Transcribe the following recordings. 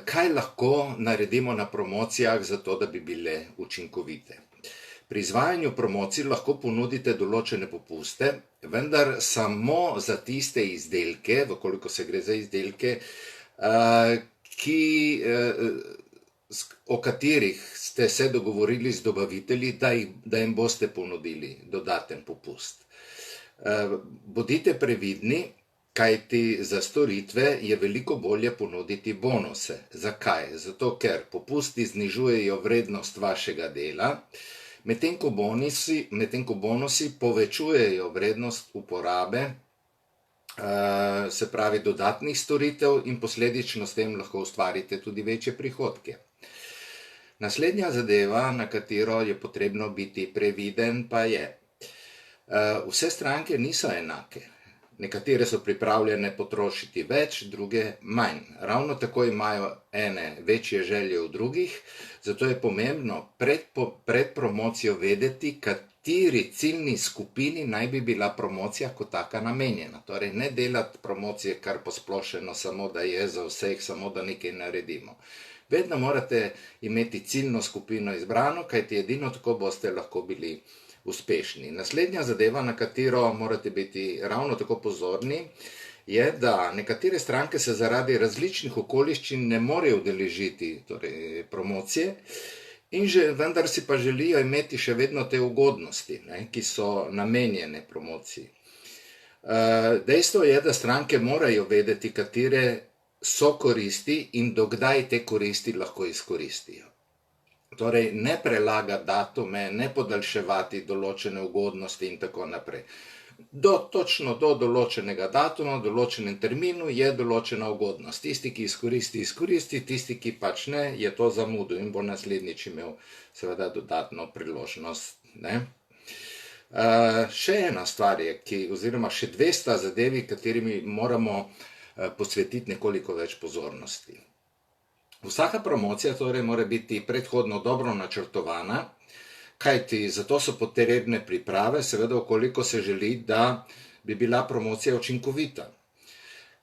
Kaj lahko naredimo na promocijah zato, da bi bile učinkovite? Pri izvajanju promocij lahko ponudite določene popuste, vendar samo za tiste izdelke, vkoliko se gre za izdelke, o katerih ste se dogovorili z dobavitelji, da jim boste ponudili dodaten popust. Bodite previdni, kajti za storitve je veliko bolje ponuditi bonuse. Zakaj? Zato, ker popusti znižujejo vrednost vašega dela, medtem ko bonusi povečujejo vrednost uporabe, se pravi dodatnih storitev, in posledično s tem lahko ustvarite tudi večje prihodke. Naslednja zadeva, na katero je potrebno biti previden, pa je: vse stranke niso enake. Nekatere so pripravljene potrošiti več, druge manj. Ravno tako imajo ene večje želje od drugih, zato je pomembno pred promocijo vedeti, kateri ciljni skupini naj bi bila promocija kot taka namenjena. Torej, ne delati promocije kar posplošeno, samo da je za vseh, samo da nekaj naredimo. Vedno morate imeti ciljno skupino izbrano, kajti edino tako boste lahko bili uspešni. Naslednja zadeva, na katero morate biti ravno tako pozorni, je, da nekatere stranke se zaradi različnih okoliščin ne morejo udeležiti promocije, vendar si pa želijo imeti še vedno te ugodnosti, ki so namenjene promociji. Dejstvo je, da stranke morajo vedeti, katere so koristi in do kdaj te koristi lahko izkoristijo. Torej, ne prelagati datume, ne podaljševati določene ugodnosti in tako naprej. Točno do določenega datuma, v določenem terminu je določena ugodnost. Tisti, ki izkoristi, tisti, ki pač ne, je to zamudil in bo naslednjič imel seveda dodatno priložnost. Še ena stvar je, oziroma še dve sta zadevi, katerimi moramo posvetiti nekoliko več pozornosti. Vsaka promocija torej mora biti predhodno dobro načrtovana, kajti zato so potrebne priprave, seveda vkoliko se želi, da bi bila promocija učinkovita.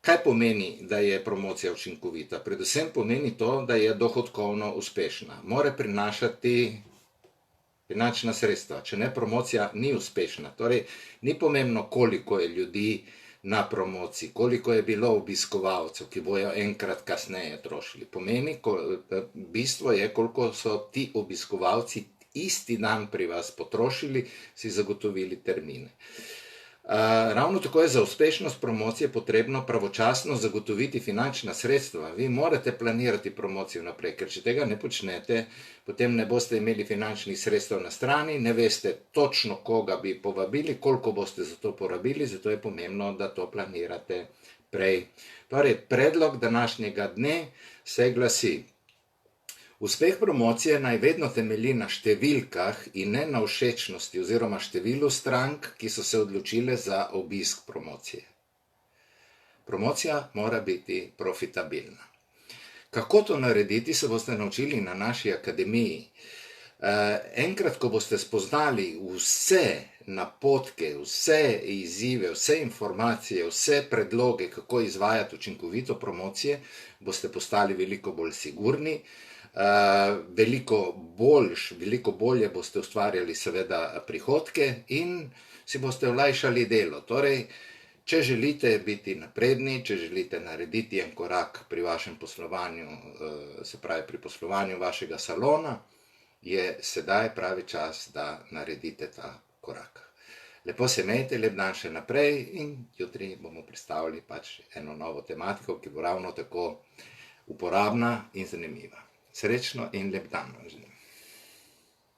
Kaj pomeni, da je promocija učinkovita? Predvsem pomeni to, da je dohodkovno uspešna. Mora prinašati finančna sredstva, če ne, promocija ni uspešna. Torej, ni pomembno, koliko je ljudi na promociji, koliko je bilo obiskovalcev, ki bojo enkrat kasneje trošili. Bistvo je, koliko so ti obiskovalci isti dan pri vas potrošili, si zagotovili termine. Ravno tako je za uspešnost promocije potrebno pravočasno zagotoviti finančna sredstva. Vi morate planirati promocijo naprej, ker če tega ne počnete, potem ne boste imeli finančnih sredstev na strani, ne veste točno, koga bi povabili, koliko boste za to porabili, zato je pomembno, da to planirate prej. Torej, predlog današnjega dne se glasi: uspeh promocije naj vedno temelji na številkah in ne na všečnosti oziroma številu strank, ki so se odločile za obisk promocije. Promocija mora biti profitabilna. Kako to narediti, se boste naučili na naši akademiji. Enkrat, ko boste spoznali vse napotke, vse izzive, vse informacije, vse predloge, kako izvajati učinkovito promocije, boste postali veliko bolj sigurni, veliko bolje boste ustvarjali seveda prihodke in si boste olajšali delo. Torej, če želite biti napredni, če želite narediti en korak pri vašem poslovanju, se pravi pri poslovanju vašega salona, je sedaj pravi čas, da naredite ta korak. Lepo se imejte, lep dan še naprej in jutri bomo predstavili pač eno novo tematiko, ki bo ravno tako uporabna in zanimiva. Srečno in lep dan.